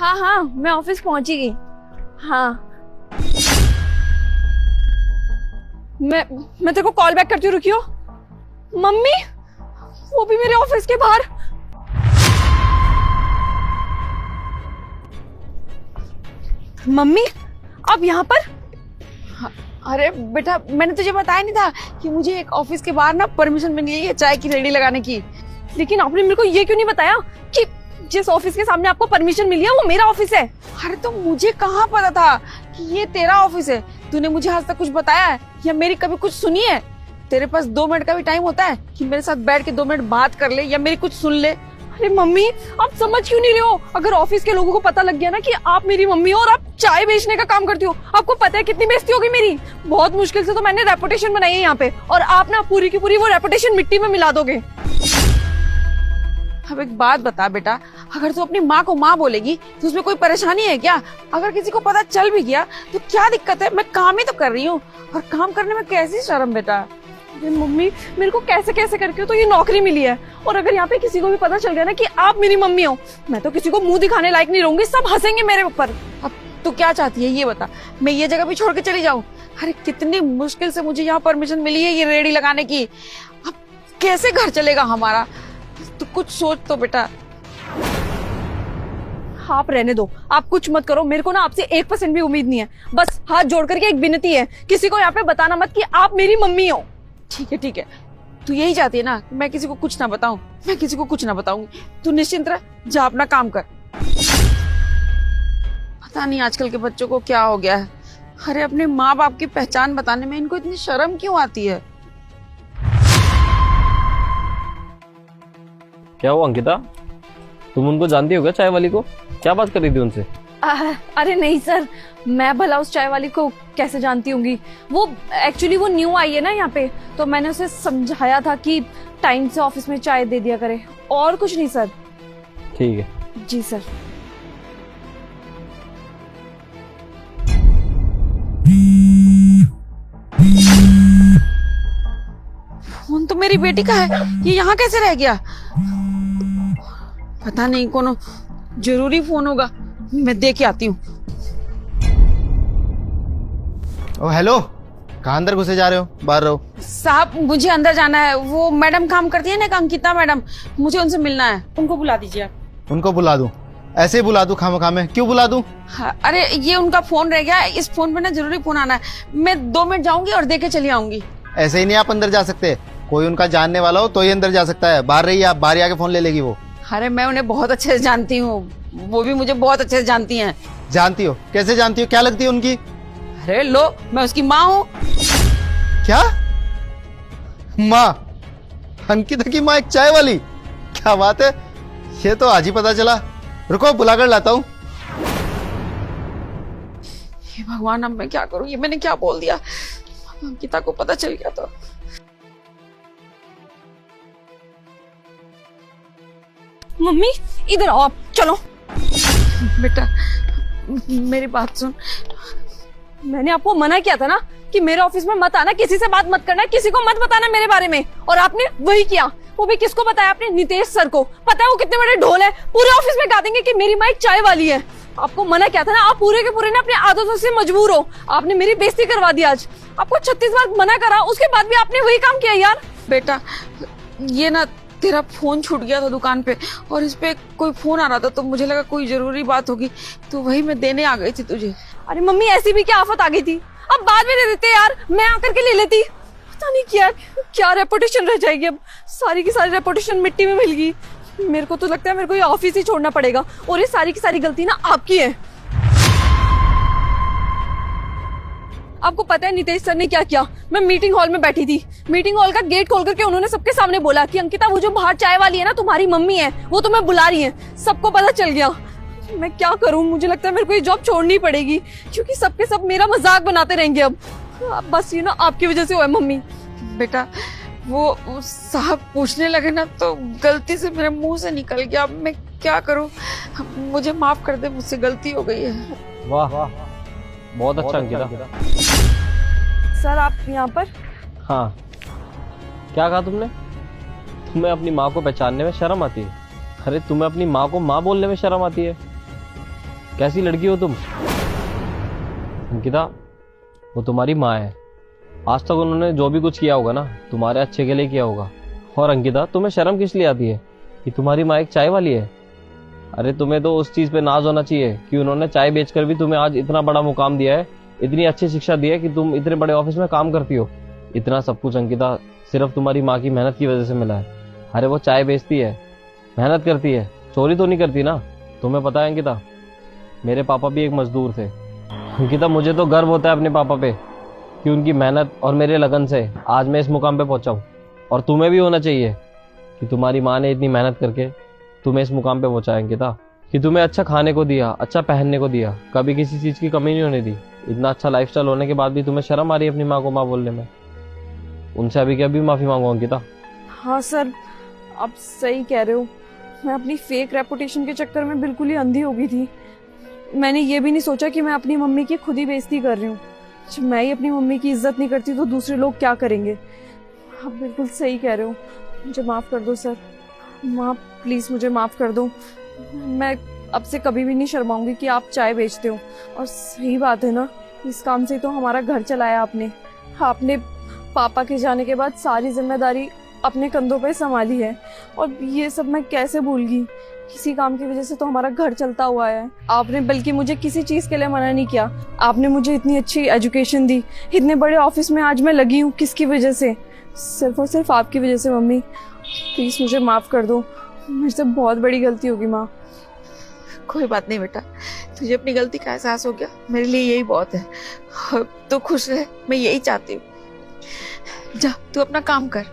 हाँ हाँ, मैं ऑफिस पहुंची गई। हाँ, मैं तेरे को कॉल बैक करती हूँ, रुकियो। मम्मी, वो भी मेरे ऑफिस के बाहर। मम्मी, आप यहाँ पर? अरे बेटा, मैंने तुझे बताया नहीं था कि मुझे एक ऑफिस के बाहर ना परमिशन मिली है चाय की रेडी लगाने की। लेकिन आपने मेरे को ये क्यों नहीं बताया कि जिस ऑफिस के सामने आपको परमिशन मिली है वो मेरा ऑफिस है? अरे तो मुझे कहाँ पता था कि ये तेरा ऑफिस है? तूने मुझे आज तक कुछ बताया है या मेरी कभी कुछ सुनी है? तेरे पास 2 मिनट का भी टाइम होता है कि मेरे साथ बैठ के 2 मिनट बात कर ले या मेरी कुछ सुन ले? अरे मम्मी, आप समझ क्यों नहीं रहे हो? अगर ऑफिस के लोगों को पता लग गया ना कि आप मेरी मम्मी हो और आप चाय बेचने का काम करती हो, आपको पता है कितनी बेइज्जती होगी मेरी। बहुत मुश्किल से तो मैंने रेपुटेशन बनाई है यहाँ पे, और आप ना पूरी की पूरी वो रेपुटेशन मिट्टी में मिला दोगे। अब एक बात बता बेटा, अगर तू अपनी माँ को माँ बोलेगी तो उसमें कोई परेशानी है क्या? अगर किसी को पता चल भी गया तो क्या दिक्कत है? मैं काम ही तो कर रही हूँ, और काम करने में कैसी शर्म बेटा? अरे मम्मी, मेरे को कैसे कैसे करके तो ये नौकरी मिली है, और अगर यहाँ पे किसी को भी पता चल गया ना कि आप मेरी मम्मी हो, मैं तो किसी को मुंह दिखाने लायक नहीं रहूंगी, सब हंसेंगे मेरे ऊपर। अब तू क्या चाहती है ये बता, मैं ये जगह भी छोड़ के चली जाऊं? अरे कितनी मुश्किल से मुझे यहाँ परमिशन मिली है ये रेडी लगाने की, अब कैसे घर चलेगा हमारा? तू कुछ सोच तो बेटा। आप रहने दो, आप कुछ मत करो, मेरे को ना आपसे 1% भी उम्मीद नहीं है। बस हाथ जोड़ करके एक विनती है, किसी को यहाँ पे बताना मत कि आप मेरी मम्मी हो। ठीक है, तू यही चाहती है ना कि मैं किसी को कुछ ना बताऊं? मैं किसी को कुछ ना बताऊंगी, तू निश्चिंत रह, जा अपना काम कर। पता नहीं आजकल के बच्चों को क्या हो गया है। अरे अपने माँ बाप की पहचान बताने में इनको इतनी शर्म क्यों आती है? क्या हुआ अंकिता, तुम उनको जानती हो क्या, चाय वाली को? क्या बात कर रही थी उनसे? अरे नहीं सर, मैं भला उस चाय वाली को कैसे जानती होंगी? वो एक्चुअली वो न्यू आई है ना यहाँ पे, तो मैंने उसे समझाया था कि टाइम से ऑफिस में चाय दे दिया करे, और कुछ नहीं सर। ठीक है। जी सर। फोन तो मेरी बेटी का है, ये यहाँ कैसे रह गया? पता नहीं, कोनो जरूरी फोन होगा, मैं दे के आती हूँ। ओ हेलो, कहाँ अंदर घुसे जा रहे हो? बाहर रहो। साहब मुझे अंदर जाना है, वो मैडम काम करती है ना, अंकिता मैडम, मुझे उनसे मिलना है। उनको बुला दीजिए आप। उनको बुला दूं? ऐसे ही बुला दूं खामखा में? क्यों बुला दूं? हाँ, अरे ये उनका फोन रह गया, इस फोन पे ना जरूरी फोन आना है। मैं 2 मिनट जाऊंगी और दे के चली आऊंगी। ऐसे ही नहीं आप अंदर जा सकते, कोई उनका जानने वाला हो तो ही अंदर जा सकता है। बाहर रहिए आप, बाहर आके फोन ले लेगी वो। अरे मैं उन्हें बहुत अच्छे से जानती हूँ, वो भी मुझे बहुत अच्छे से जानती हैं। जानती हो? कैसे जानती हो? क्या लगती है उनकी? अरे लो, मैं उसकी माँ हूँ। क्या माँ? अंकिता की माँ एक चाय वाली? क्या बात है, ये तो आज ही पता चला। रुको बुला कर लाता हूँ। हे भगवान, अब मैं क्या करूँ? ये मैंने क्या बोल दिया? अंकिता को पता चल गया तो। मम्मी इधर आओ आप, चलो। बेटा मेरी बात सुन, मैंने आपको मना किया था ना कि मेरे ऑफिस में मत आना, किसी से बात मत करना, किसी को मत बताना मेरे बारे में, और आपने वही किया। वो भी किसको बताया? आपने नितेश सर को। पता है वो कितने बड़े ढोल है, पूरे ऑफिस में गा देंगे कि मेरी माँ एक चाय वाली है। आपको मना किया था ना, आप पूरे के पूरे ना अपनी आदतों से मजबूर हो। आपने मेरी बेइज्जती करवा दी आज। आपको 36 बार मना करा, उसके बाद भी आपने वही काम किया यार। बेटा ये ना तेरा फोन छूट गया था दुकान पे, और इस पे कोई फोन आ रहा था, तो मुझे लगा कोई जरूरी बात होगी, तो वही मैं देने आ गई थी तुझे। अरे मम्मी, ऐसी भी क्या आफत आ गई थी? अब बाद में दे देते यार, मैं आकर के ले लेती। पता नहीं क्या रेपुटेशन रह जाएगी अब, सारी की सारी रेपुटेशन मिट्टी में मिल गई। मेरे को तो लगता है मेरे को ये ऑफिस ही छोड़ना पड़ेगा, और ये सारी की सारी गलती ना आपकी है। आपको पता है नितेश सर ने क्या किया? मैं मीटिंग हॉल में बैठी थी, मीटिंग हॉल का गेट खोल करके उन्होंने सबके सामने बोला कि अंकिता वो जो बाहर चाय वाली है ना, तुम्हारी मम्मी है, वो तुम्हें बुला रही है। सबको पता चल गया। मैं क्या करूं? मुझे लगता है मेरे को ये जॉब छोड़नी पड़ेगी, क्योंकि सबके सब मेरा मजाक बनाते रहेंगे अब। बस ये ना आपकी वजह से हुआ है मम्मी। बेटा वो साहब पूछने लगे ना, तो गलती से मेरे मुंह से निकल गया। अब मैं क्या करूं? मुझे माफ कर दे, मुझसे गलती हो गई है। वाह वाह, बहुत अच्छा अंकिता। सर आप यहाँ पर? हाँ, क्या कहा तुमने? तुम्हें अपनी माँ को पहचानने में शर्म आती है? अरे तुम्हें अपनी माँ को माँ बोलने में शर्म आती है? कैसी लड़की हो तुम? अंकिता, वो तुम्हारी माँ है। आज तक उन्होंने जो भी कुछ किया होगा ना, तुम्हारे अच्छे के लिए किया होगा। और अंकिता, तुम्हें शर्म किस लिए आती है कि तुम्हारी माँ एक चाय वाली है? अरे तुम्हें तो उस चीज पे नाज होना चाहिए कि उन्होंने चाय बेचकर भी तुम्हें आज इतना बड़ा मुकाम दिया है, इतनी अच्छी शिक्षा दी है कि तुम इतने बड़े ऑफिस में काम करती हो। इतना सब कुछ अंकिता सिर्फ तुम्हारी माँ की मेहनत की वजह से मिला है। अरे वो चाय बेचती है, मेहनत करती है, चोरी तो नहीं करती ना। तुम्हें पता है अंकिता, मेरे पापा भी एक मजदूर थे। अंकिता, मुझे तो गर्व होता है अपने पापा पे कि उनकी मेहनत और मेरे लगन से आज मैं इस मुकाम पे पहुंचा हूँ। और तुम्हें भी होना चाहिए कि तुम्हारी माँ ने इतनी मेहनत करके तुम्हें इस मुकाम पे पहुंचाया अंकिता, कि तुम्हें अच्छा खाने को दिया, अच्छा पहनने को दिया, कभी किसी चीज की कमी नहीं होने दी। इतना अच्छा लाइफस्टाइल होने के बाद भी तुम्हें शर्म आ रही है अपनी माँ को माँ बोलने में। उनसे अभी के अभी माफी मांगो अंकिता। हाँ सर, आप सही कह रहे हो। मैं अपनी फेक रेपुटेशन के चक्कर में बिल्कुल ही अंधी हो गई थी। मैंने ये भी नहीं सोचा कि मैं अपनी मम्मी की खुद ही बेइज्जती कर रही हूँ। जब मैं ही अपनी मम्मी की इज्जत नहीं करती तो दूसरे लोग क्या करेंगे। आप बिल्कुल सही कह रहे हो, मुझे माफ़ कर दो सर। माँ प्लीज़ मुझे माफ़ कर दो। मैं अब से कभी भी नहीं शर्माऊंगी कि आप चाय बेचते हो। और सही बात है ना, इस काम से तो हमारा घर चलाया आपने। आपने पापा के जाने के बाद सारी जिम्मेदारी अपने कंधों पे संभाली है, और ये सब मैं कैसे भूल गई। किसी काम की वजह से तो हमारा घर चलता हुआ है। आपने बल्कि मुझे किसी चीज़ के लिए मना नहीं किया। आपने मुझे इतनी अच्छी एजुकेशन दी, इतने बड़े ऑफिस में आज मैं लगी हूँ। किसकी वजह से? सिर्फ और सिर्फ आपकी वजह से। मम्मी प्लीज़ मुझे माफ़ कर दो, मेरे से बहुत बड़ी गलती होगी माँ। कोई बात नहीं बेटा, तुझे अपनी गलती का एहसास हो गया, मेरे लिए यही बहुत है। तो खुश रहे, मैं यही चाहती हूँ। जा तू अपना काम कर।